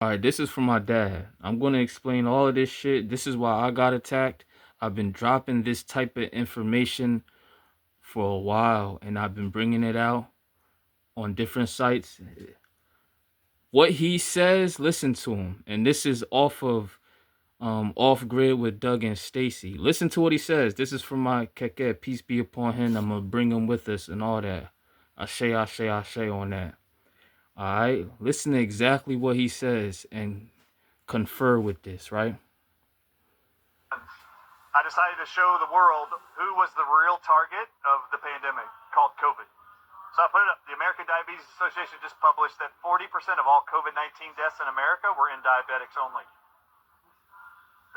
All right, this is from my dad. I'm going to explain all of this shit. This is why I got attacked. I've been dropping this type of information for a while and I've been bringing it out on different sites. What he says, listen to him. And this is off of Off Grid with Doug and Stacy. Listen to what he says. This is from my keke. Peace be upon him. I'm gonna bring him with us and all that. Ashe, ashe, ashe on that. All right. Listen to exactly what he says and confer with this, right? I decided to show the world who was the real target of the pandemic called COVID. So I put it up. The American Diabetes Association just published that 40% of all COVID-19 deaths in America were in diabetics only.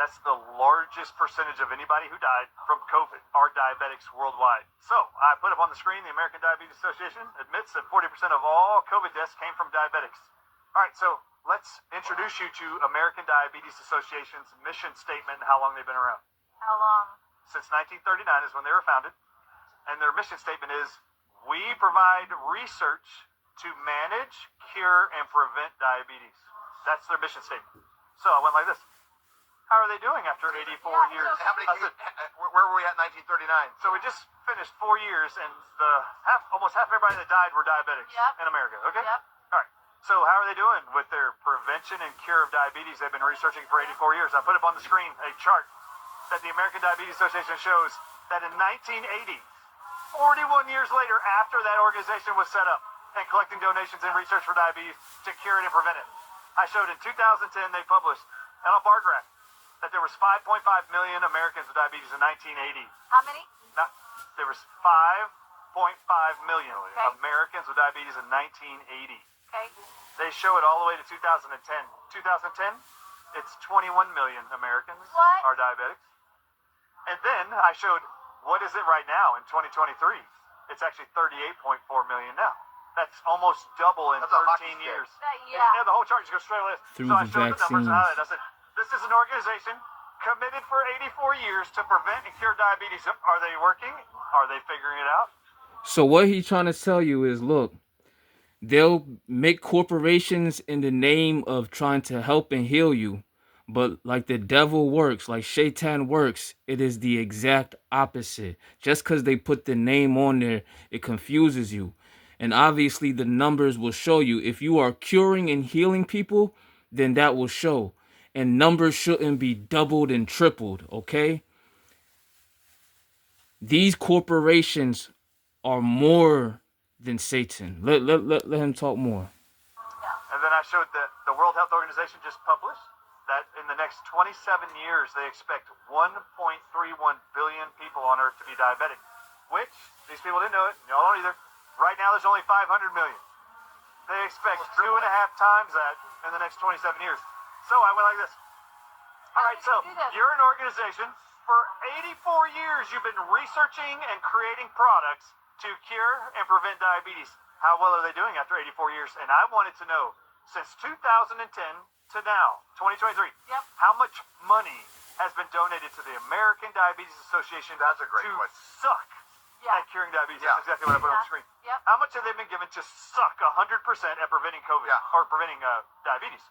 That's the largest percentage of anybody who died from COVID are diabetics worldwide. So I put up on the screen the American Diabetes Association admits that 40% of all COVID deaths came from diabetics. All right, so let's introduce you to American Diabetes Association's mission statement and how long they've been around. How long? Since 1939 is when they were founded. And their mission statement is, we provide research to manage, cure, and prevent diabetes. That's their mission statement. So I went like this. How are they doing after 84 years? How many? Where were we at in 1939? So we just finished 4 years, and almost half everybody that died were diabetics in America. Okay. Yep. All right. So how are they doing with their prevention and cure of diabetes? They've been researching for 84 years. I put up on the screen a chart that the American Diabetes Association shows that in 1980, 41 years later, after that organization was set up and collecting donations and research for diabetes to cure it and prevent it, I showed in 2010 they published on a bar graph that there was 5.5 million Americans with diabetes in 1980. How many? There was 5.5 million Americans with diabetes in 1980. Okay. They show it all the way to 2010. 2010, it's 21 million Americans are diabetics. And then I showed, what is it right now in 2023? It's actually 38.4 million now. That's almost double in 13 years. Yeah, the whole chart just goes straight like this. Through So I the showed the numbers and vaccines. highlighted. I said, this is an organization committed for 84 years to prevent and cure diabetes. Are they working? Are they figuring it out? So what he's trying to tell you is, look, they'll make corporations in the name of trying to help and heal you, but like the devil works, like Shaitan works, it is the exact opposite. Just because they put the name on there, it confuses you. And obviously the numbers will show you. If you are curing and healing people, then that will show. And numbers shouldn't be doubled and tripled, okay? These corporations are more than Satan. Let him talk more. And then I showed that the World Health Organization just published that in the next 27 years, they expect 1.31 billion people on Earth to be diabetic, which these people didn't know it. Y'all don't either. Right now, there's only 500 million. They expect 2.5 times that in the next 27 years. So I went like this. All right, so you're an organization. For 84 years, you've been researching and creating products to cure and prevent diabetes. How well are they doing after 84 years? And I wanted to know, since 2010 to now, 2023, how much money has been donated to the American Diabetes Association That's a great to question. suck at curing diabetes? That's exactly what I put on the screen. How much have they been given to suck 100% at preventing COVID or preventing diabetes?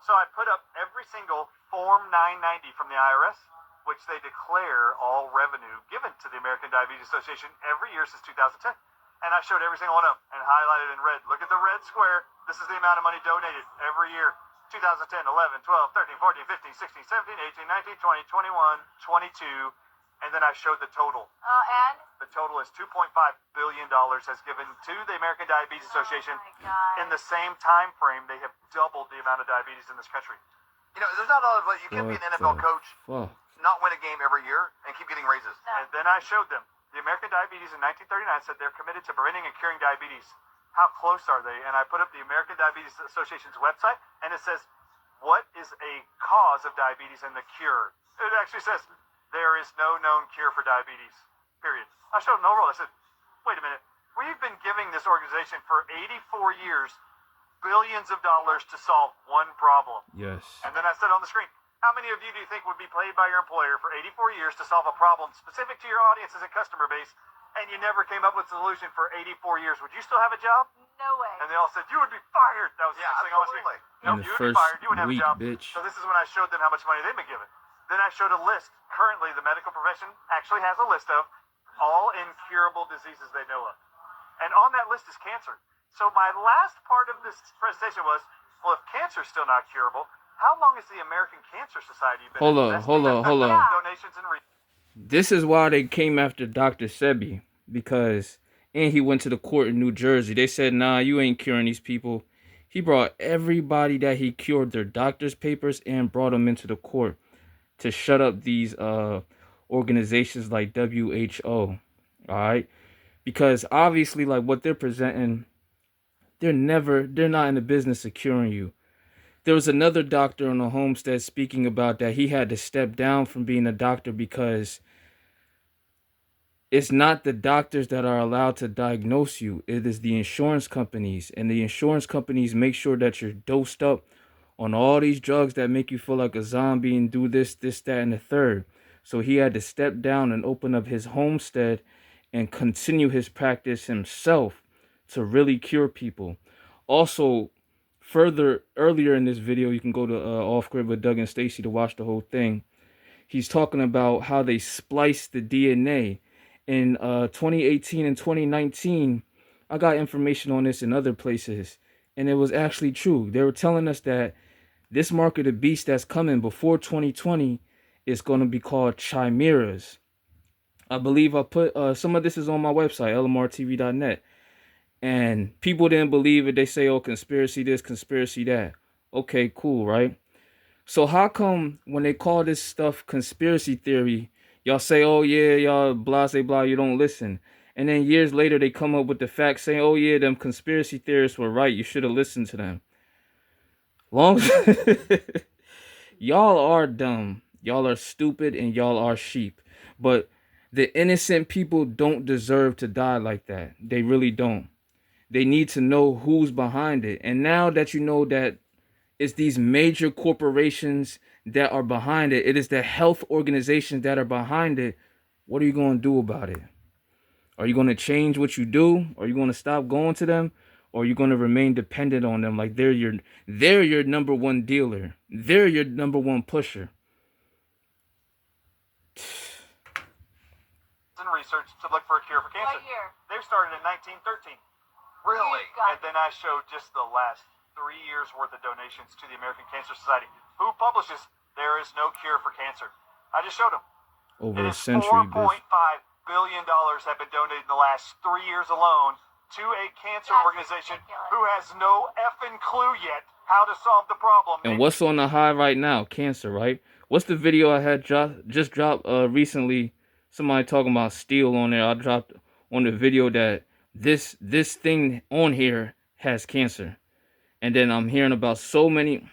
So I put up every single Form 990 from the IRS, which they declare all revenue given to the American Diabetes Association every year since 2010. And I showed every single one of them and highlighted in red. Look at the red square. This is the amount of money donated every year. 2010, 11, 12, 13, 14, 15, 16, 17, 18, 19, 20, 21, 22. And then I showed the total. And? The total is $2.5 billion has given to the American Diabetes Association. In the same time frame, they have doubled the amount of diabetes in this country. You know, there's not a lot of, you can't be an NFL coach, not win a game every year, and keep getting raises. And then I showed them. The American Diabetes in 1939 said they're committed to preventing and curing diabetes. How close are they? And I put up the American Diabetes Association's website, and it says, what is a cause of diabetes and the cure? It actually says, there is no known cure for diabetes, period. I showed them the overall. I said, wait a minute. We've been giving this organization for 84 years billions of dollars to solve one problem. Yes. And then I said on the screen, how many of you do you think would be paid by your employer for 84 years to solve a problem specific to your audiences and customer base, and you never came up with a solution for 84 years? Would you still have a job? No way. And they all said, you would be fired. That was the next thing I was absolutely. No, In the you would first be fired. You wouldn't have week, a job. bitch. So this is when I showed them how much money they've been given. Then I showed a list. Currently, the medical profession actually has a list of all incurable diseases they know of. And on that list is cancer. So my last part of this presentation was, well, if cancer's still not curable, how long has the American Cancer Society been Hold on. donations and This is why they came after Dr. Sebi, because and he went to the court in New Jersey. They said, nah, you ain't curing these people. He brought everybody that he cured their doctor's papers and brought them into the court to shut up these organizations like WHO. All right, because obviously, like what they're presenting, they're not in the business of curing you. There was another doctor on the Homestead speaking about that he had to step down from being a doctor because it's not the doctors that are allowed to diagnose you. It is the insurance companies. And the insurance companies make sure that you're dosed up on all these drugs that make you feel like a zombie and do this, that, and the third. So he had to step down and open up his homestead and continue his practice himself to really cure people. Also, earlier in this video, you can go to Off Grid with Doug and Stacy to watch the whole thing. He's talking about how they spliced the DNA. In 2018 and 2019, I got information on this in other places, and it was actually true. They were telling us that this mark of the beast that's coming before 2020 is going to be called chimeras. I believe I put some of this is on my website, lmrtv.net, and people didn't believe it. They say, oh, conspiracy this, conspiracy that. Okay, cool, right? So how come when they call this stuff conspiracy theory, y'all say, oh, yeah, y'all blah, say blah, you don't listen. And then years later, they come up with the facts saying, oh, yeah, them conspiracy theorists were right. You should have listened to them. Y'all are dumb. Y'all are stupid and y'all are sheep. But the innocent people don't deserve to die like that. They really don't. They need to know who's behind it. And now that you know that it's these major corporations that are behind it, it is the health organizations that are behind it, what are you going to do about it? Are you going to change what you do? Are you going to stop going to them? Or are you going to remain dependent on them like they're your number one dealer? They're your number one pusher. Research to look for a cure for cancer. What year? They started in 1913. Really? And then I showed just the last 3 years worth of donations to the American Cancer Society, who publishes there is no cure for cancer. I just showed them. Over a century, $4.5 billion have been donated in the last 3 years alone to a cancer organization who has no effing clue yet how to solve the problem. And what's on the high right now? Cancer, right? What's the video I had just dropped recently? Somebody talking about steel on there. I dropped on the video that this thing on here has cancer. And then I'm hearing about so many.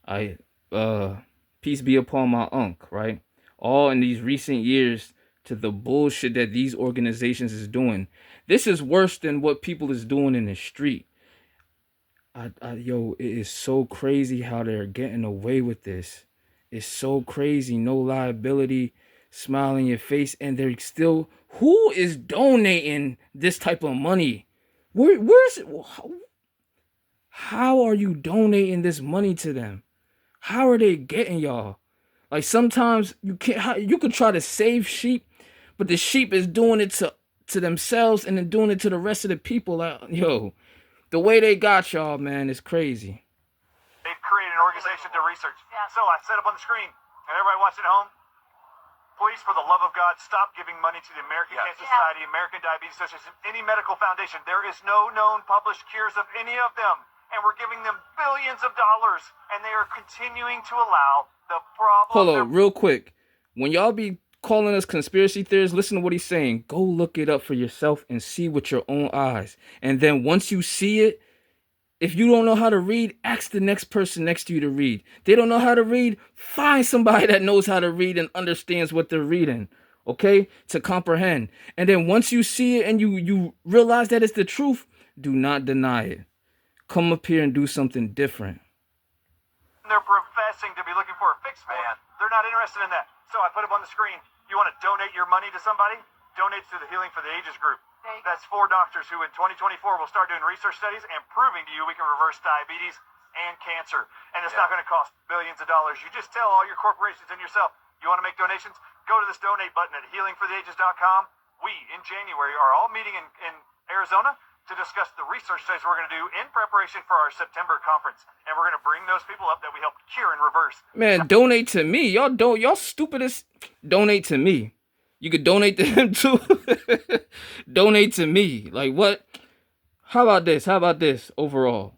Peace be upon my unc, right? All in these recent years to the bullshit that these organizations is doing. This is worse than what people is doing in the street. Yo, it is so crazy how they're getting away with this. It's so crazy. No liability, smile in your face, and they're still. Who is donating this type of money? Where's it? How are you donating this money to them? How are they getting y'all? Like sometimes you could try to save sheep, but the sheep is doing it to themselves and then doing it to the rest of the people. Like, yo, the way they got y'all, man, is crazy. They've created an organization to research. So I set up on the screen, and everybody watching at home, please, for the love of God, stop giving money to the American Cancer Society, American Diabetes Association, any medical foundation. There is no known published cures of any of them. And we're giving them billions of dollars, and they are continuing to allow the problem. Hold on, real quick. When y'all be calling us conspiracy theorists, listen to what he's saying. Go look it up for yourself and see with your own eyes. And then once you see it, if you don't know how to read, ask the next person next to you to read. They don't know how to read, find somebody that knows how to read and understands what they're reading, okay? To comprehend. And then once you see it and you realize that it's the truth, do not deny it. Come up here and do something different. They're professing to be looking for a fix, man. They're not interested in that. So I put up on the screen, you want to donate your money to somebody? Donate to the Healing for the Ages group. That's 4 doctors who in 2024 will start doing research studies and proving to you we can reverse diabetes and cancer. And it's not going to cost billions of dollars. You just tell all your corporations and yourself, you want to make donations? Go to this donate button at healingfortheages.com. We, in January, are all meeting in Arizona to discuss the research studies we're going to do in preparation for our September conference. And we're going to bring those people up that we helped cure and reverse. Man, donate to me. Y'all stupid as donate to me. You could donate to him too. Donate to me. Like what? How about this? Overall?